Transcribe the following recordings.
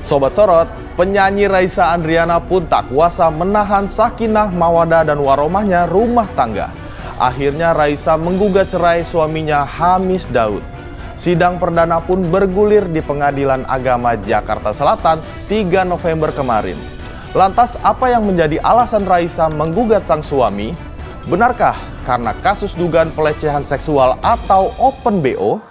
Sobat Sorot, penyanyi Raisa Andriana pun tak kuasa menahan sakinah, mawadah, dan waromahnya rumah tangga. Akhirnya Raisa menggugat cerai suaminya Hamis Daud. Sidang perdana pun bergulir di Pengadilan Agama Jakarta Selatan 3 November kemarin. Lantas apa yang menjadi alasan Raisa menggugat sang suami? Benarkah karena kasus dugaan pelecehan seksual atau open BO?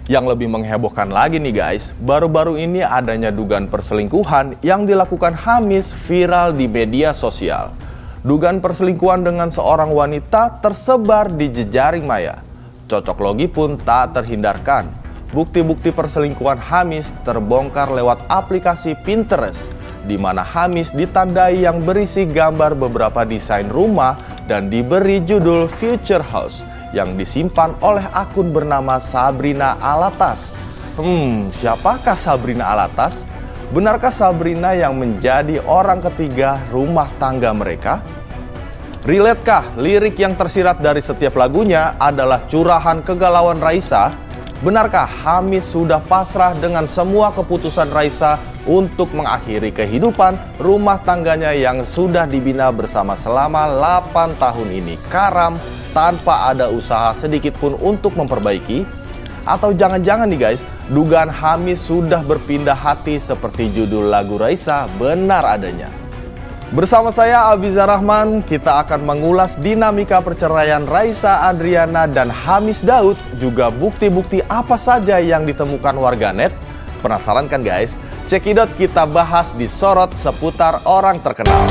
Yang lebih menghebohkan lagi nih guys, baru-baru ini adanya dugaan perselingkuhan yang dilakukan Hamis viral di media sosial. Dugaan perselingkuhan dengan seorang wanita tersebar di jejaring maya. Cocok logi pun tak terhindarkan. Bukti-bukti perselingkuhan Hamis terbongkar lewat aplikasi Pinterest, di mana Hamis ditandai yang berisi gambar beberapa desain rumah dan diberi judul Future House yang disimpan oleh akun bernama Sabrina Alatas. Siapakah Sabrina Alatas? Benarkah Sabrina yang menjadi orang ketiga rumah tangga mereka? Relate-kah lirik yang tersirat dari setiap lagunya adalah curahan kegalauan Raisa? Benarkah Hamis sudah pasrah dengan semua keputusan Raisa untuk mengakhiri kehidupan rumah tangganya yang sudah dibina bersama selama 8 tahun ini karam tanpa ada usaha sedikit pun untuk memperbaiki? Atau jangan-jangan nih guys, dugaan Hamis sudah berpindah hati seperti judul lagu Raisa benar adanya? Bersama saya Abiza Rahman, kita akan mengulas dinamika perceraian Raisa Andriana dan Hamis Daud, juga bukti-bukti apa saja yang ditemukan warganet. Penasaran kan guys? Cekidot kita bahas di Sorot seputar orang terkenal.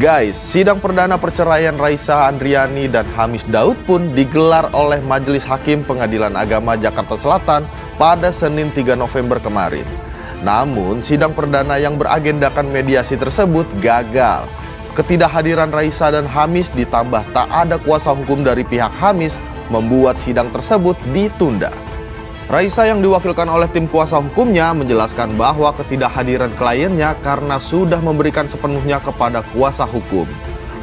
Guys, sidang perdana perceraian Raisa Andriani dan Hamis Daud pun digelar oleh Majelis Hakim Pengadilan Agama Jakarta Selatan pada Senin 3 November kemarin. Namun, sidang perdana yang beragendakan mediasi tersebut gagal. Ketidakhadiran Raisa dan Hamis ditambah tak ada kuasa hukum dari pihak Hamis membuat sidang tersebut ditunda. Raisa yang diwakilkan oleh tim kuasa hukumnya menjelaskan bahwa ketidakhadiran kliennya karena sudah memberikan sepenuhnya kepada kuasa hukum.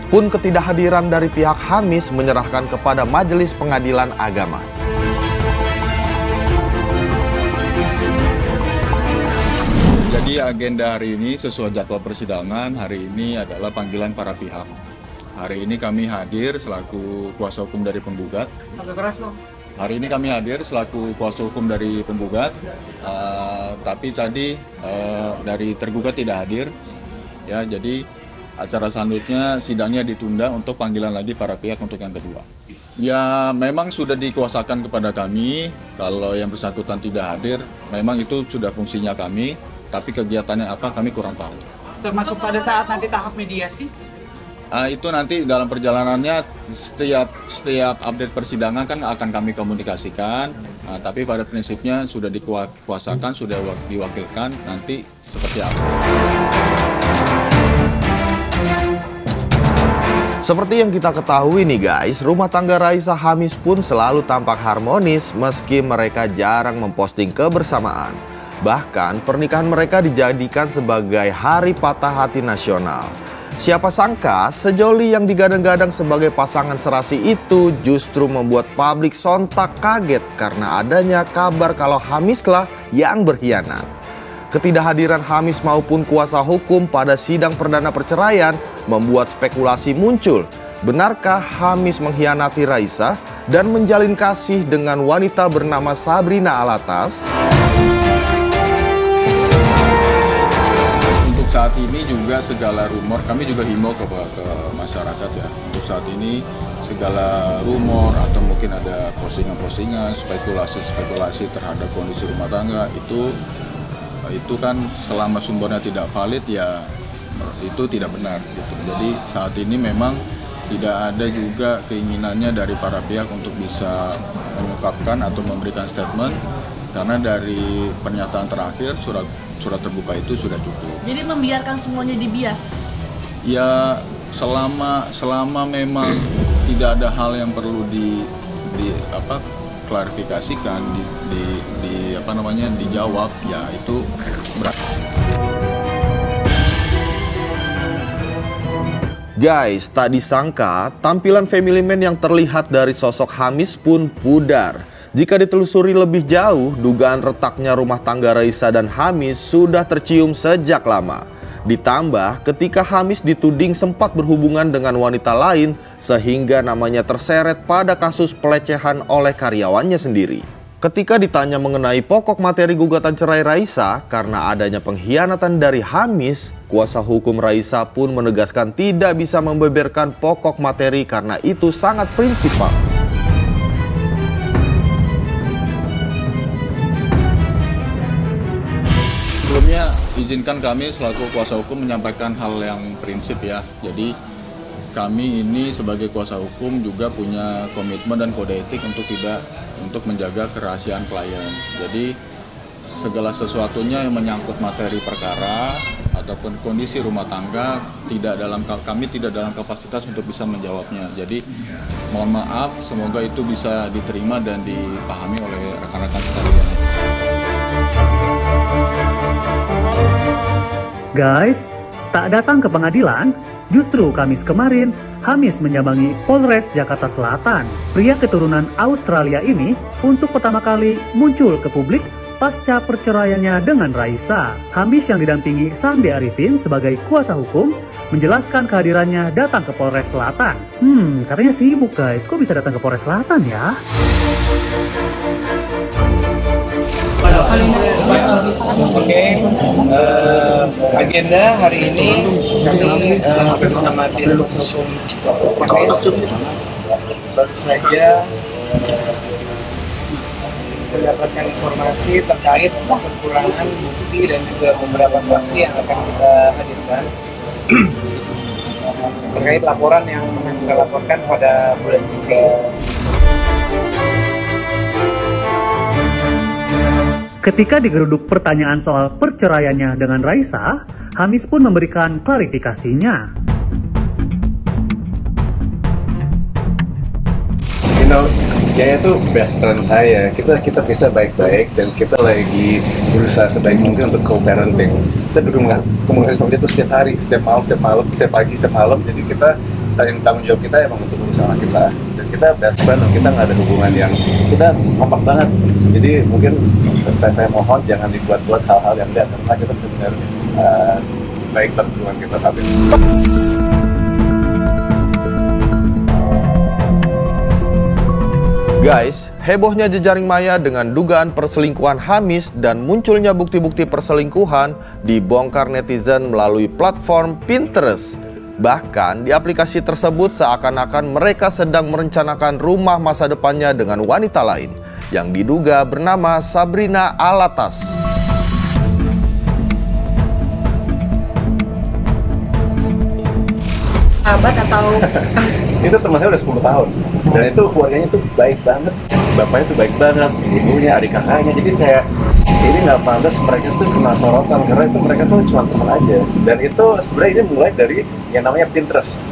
Pun ketidakhadiran dari pihak Hamis menyerahkan kepada Majelis Pengadilan Agama. Jadi agenda hari ini sesuai jadwal persidangan, hari ini adalah panggilan para pihak. Hari ini kami hadir selaku kuasa hukum dari penggugat. Hari ini kami hadir selaku kuasa hukum dari penggugat, tapi tadi dari tergugat tidak hadir. Ya, jadi acara selanjutnya sidangnya ditunda untuk panggilan lagi para pihak untuk yang kedua. Ya, memang sudah dikuasakan kepada kami, kalau yang bersangkutan tidak hadir, memang itu sudah fungsinya kami, tapi kegiatannya apa kami kurang tahu. Termasuk pada saat nanti tahap mediasi? Itu nanti dalam perjalanannya setiap update persidangan kan akan kami komunikasikan, tapi pada prinsipnya sudah dikuasakan, sudah diwakilkan, nanti seperti apa. Seperti yang kita ketahui nih guys, rumah tangga Raisa Hamis pun selalu tampak harmonis meski mereka jarang memposting kebersamaan. Bahkan pernikahan mereka dijadikan sebagai hari patah hati nasional. Siapa sangka sejoli yang digadang-gadang sebagai pasangan serasi itu justru membuat publik sontak kaget karena adanya kabar kalau Hamislah yang berkhianat. Ketidakhadiran Hamis maupun kuasa hukum pada sidang perdana perceraian membuat spekulasi muncul. Benarkah Hamis mengkhianati Raisa dan menjalin kasih dengan wanita bernama Sabrina Alatas? Saat ini juga segala rumor, kami juga himbau ke masyarakat ya. Untuk saat ini segala rumor atau mungkin ada postingan-postingan, spekulasi terhadap kondisi rumah tangga itu kan selama sumbernya tidak valid ya itu tidak benar gitu. Jadi saat ini memang tidak ada juga keinginannya dari para pihak untuk bisa mengungkapkan atau memberikan statement, karena dari pernyataan terakhir surat terbuka itu sudah cukup. Jadi membiarkan semuanya dibias? Ya selama memang tidak ada hal yang perlu klarifikasikan, dijawab, ya itu Guys, tak disangka tampilan family man yang terlihat dari sosok Hamis pun pudar. Jika ditelusuri lebih jauh, dugaan retaknya rumah tangga Raisa dan Hamis sudah tercium sejak lama. Ditambah ketika Hamis dituding sempat berhubungan dengan wanita lain sehingga namanya terseret pada kasus pelecehan oleh karyawannya sendiri. Ketika ditanya mengenai pokok materi gugatan cerai Raisa karena adanya pengkhianatan dari Hamis, kuasa hukum Raisa pun menegaskan tidak bisa membeberkan pokok materi karena itu sangat prinsipal. Sebelumnya izinkan kami selaku kuasa hukum menyampaikan hal yang prinsip ya. Jadi kami ini sebagai kuasa hukum juga punya komitmen dan kode etik untuk menjaga kerahasiaan klien. Jadi segala sesuatunya yang menyangkut materi perkara ataupun kondisi rumah tangga kami tidak dalam kapasitas untuk bisa menjawabnya. Jadi mohon maaf, semoga itu bisa diterima dan dipahami oleh rekan-rekan sekalian. Guys, tak datang ke pengadilan, justru Kamis kemarin, Hamis menyambangi Polres Jakarta Selatan. Pria keturunan Australia ini untuk pertama kali muncul ke publik pasca perceraiannya dengan Raisa. Hamis yang didampingi Sandi Arifin sebagai kuasa hukum menjelaskan kehadirannya datang ke Polres Selatan. Katanya sibuk guys, kok bisa datang ke Polres Selatan ya? Oke, agenda hari ini kami bersama tim hukum Hamis baru saja mendapatkan informasi terkait kekurangan bukti dan juga beberapa saksi yang akan kita hadirkan terkait laporan yang kita laporkan pada bulan 3. Ketika digeruduk pertanyaan soal perceraiannya dengan Raisa, Hamis pun memberikan klarifikasinya. Dia itu best friend saya. Kita bisa baik-baik dan kita lagi berusaha sebaik mungkin untuk co-parenting. Saya berkomunikasi sama dia itu setiap hari, setiap malam, setiap pagi, setiap malam. Jadi kita tanggung jawab kita emang untuk berusaha kita. Dan kita best friend dan kita nggak ada hubungan yang kita kompak banget. Jadi mungkin saya mohon jangan dibuat-buat hal-hal yang enggak, karena kita benar-benar baik dalam hubungan kita saat ini. Guys, hebohnya jejaring maya dengan dugaan perselingkuhan Hamis dan munculnya bukti-bukti perselingkuhan dibongkar netizen melalui platform Pinterest. Bahkan di aplikasi tersebut seakan-akan mereka sedang merencanakan rumah masa depannya dengan wanita lain yang diduga bernama Sabrina Alatas. Sahabat atau itu teman saya udah 10 tahun dan itu keluarganya tuh baik banget, bapaknya tuh baik banget, ibunya, adik kakaknya, jadi kayak ini nggak pantas mereka tuh kena sorotan karena itu mereka tuh cuma teman aja. Dan itu sebenarnya ini mulai dari yang namanya Pinterest.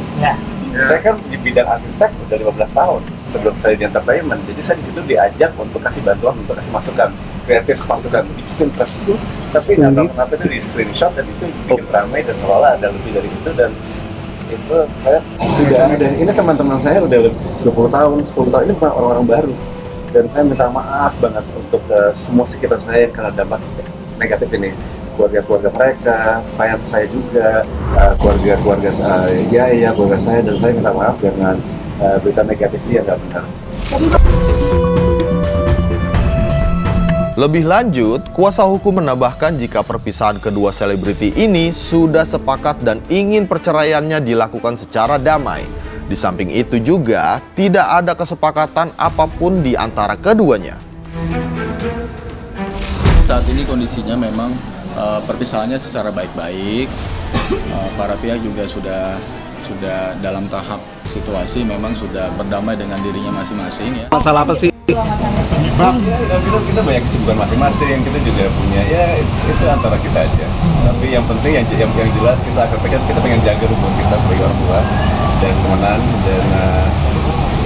Saya kan di bidang arsitek udah 15 tahun sebelum saya di entertainment, jadi saya di situ diajak untuk kasih bantuan, untuk kasih masukan kreatif, masukan di Pinterest tuh, tapi nggak tahu kenapa itu di screenshot dan itu bikin ramai dan seolah ada lebih dari itu. Dan itu saya tidak ada, ini teman-teman saya udah 20 tahun, 10 tahun, ini bukan orang-orang baru. Dan saya minta maaf banget untuk semua sekitar saya yang kena dampak negatif ini. Keluarga-keluarga mereka, fans saya juga, keluarga-keluarga saya, keluarga saya, dan saya minta maaf dengan berita negatif yang nggak benar. Lebih lanjut, kuasa hukum menambahkan jika perpisahan kedua selebriti ini sudah sepakat dan ingin perceraiannya dilakukan secara damai. Di samping itu juga tidak ada kesepakatan apapun di antara keduanya. Saat ini kondisinya memang perpisahannya secara baik-baik. Para pihak juga sudah dalam tahap situasi memang sudah berdamai dengan dirinya masing-masing ya. Masalah apa sih? Kita banyak kesibukan masing-masing, kita juga punya ya itu antara kita aja. Tapi yang penting yang jelas kita pengen jaga hubungan kita sebagai orang tua dan temenan dan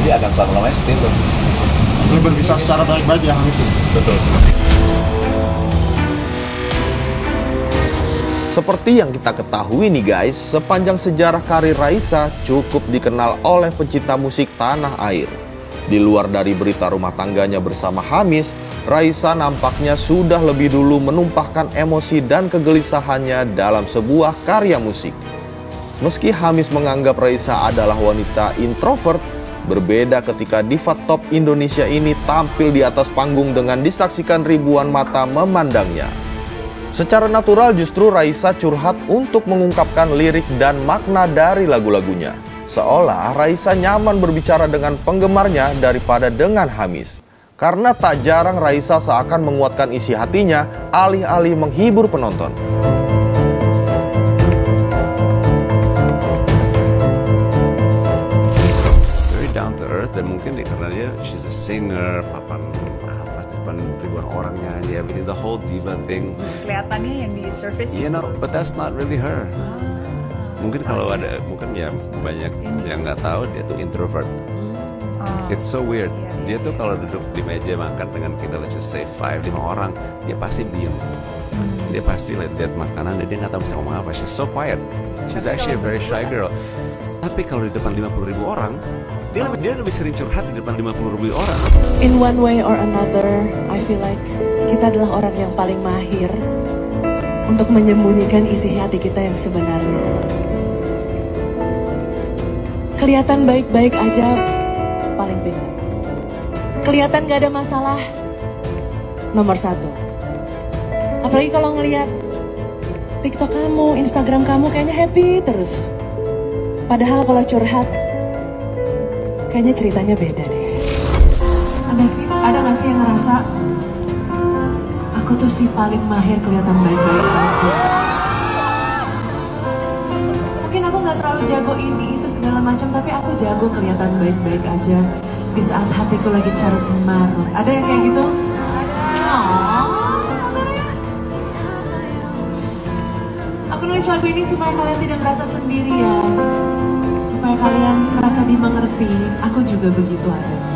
dia akan selalu lamanya seperti itu. Ini berpisah secara baik-baik ya Hamis. Betul. Seperti yang kita ketahui nih guys, sepanjang sejarah karir Raisa cukup dikenal oleh pecinta musik tanah air. Di luar dari berita rumah tangganya bersama Hamis, Raisa nampaknya sudah lebih dulu menumpahkan emosi dan kegelisahannya dalam sebuah karya musik. Meski Hamis menganggap Raisa adalah wanita introvert, berbeda ketika diva top Indonesia ini tampil di atas panggung dengan disaksikan ribuan mata memandangnya. Secara natural justru Raisa curhat untuk mengungkapkan lirik dan makna dari lagu-lagunya. Seolah Raisa nyaman berbicara dengan penggemarnya daripada dengan Hamis. Karena tak jarang Raisa seakan menguatkan isi hatinya alih-alih menghibur penonton. Very down to earth dan mungkin karena dia she's a singer, papan ribuan orang nyanyi, everything, the whole diva thing. Kelihatannya yang di surface you know, but that's not really her. Mungkin kalau ada, mungkin ya banyak yang nggak tahu dia tuh introvert. It's so weird. Dia tuh kalau duduk di meja makan dengan kita, let's just say 5-5 orang, dia pasti diem. Dia pasti lihat makanan dan dia nggak tahu bisa ngomong apa. She's so quiet. She's actually a very shy girl. Tapi kalau di depan 50.000 orang, dia lebih sering curhat di depan 50.000 orang. In one way or another, I feel like kita adalah orang yang paling mahir untuk menyembunyikan isi hati kita yang sebenarnya. Kelihatan baik-baik aja, paling pintar. Kelihatan gak ada masalah, nomor 1. Apalagi kalau ngelihat TikTok kamu, Instagram kamu kayaknya happy terus. Padahal kalau curhat, kayaknya ceritanya beda deh. Ada gak sih yang ngerasa aku tuh si paling mahir kelihatan baik-baik aja? Mungkin aku gak terlalu jago ini, itu segala macam, tapi aku jago kelihatan baik-baik aja di saat hatiku lagi carut marut. Ada yang kayak gitu? Aku nulis lagu ini supaya kalian tidak merasa sendirian, supaya kalian merasa dimengerti. Aku juga begitu adanya.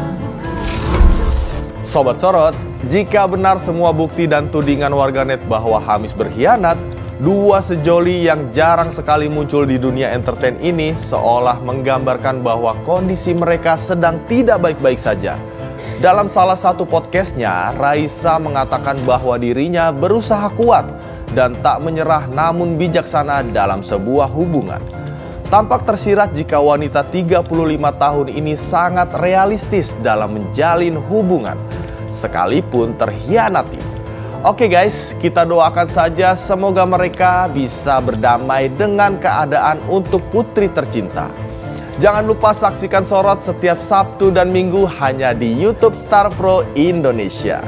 Sobat Sorot, jika benar semua bukti dan tudingan warganet bahwa Hamis berkhianat, dua sejoli yang jarang sekali muncul di dunia entertain ini seolah menggambarkan bahwa kondisi mereka sedang tidak baik-baik saja. Dalam salah satu podcastnya, Raisa mengatakan bahwa dirinya berusaha kuat dan tak menyerah namun bijaksana dalam sebuah hubungan. Tampak tersirat jika wanita 35 tahun ini sangat realistis dalam menjalin hubungan, sekalipun terhianati. Oke guys, kita doakan saja semoga mereka bisa berdamai dengan keadaan untuk putri tercinta. Jangan lupa saksikan Sorot setiap Sabtu dan Minggu hanya di YouTube Star Pro Indonesia.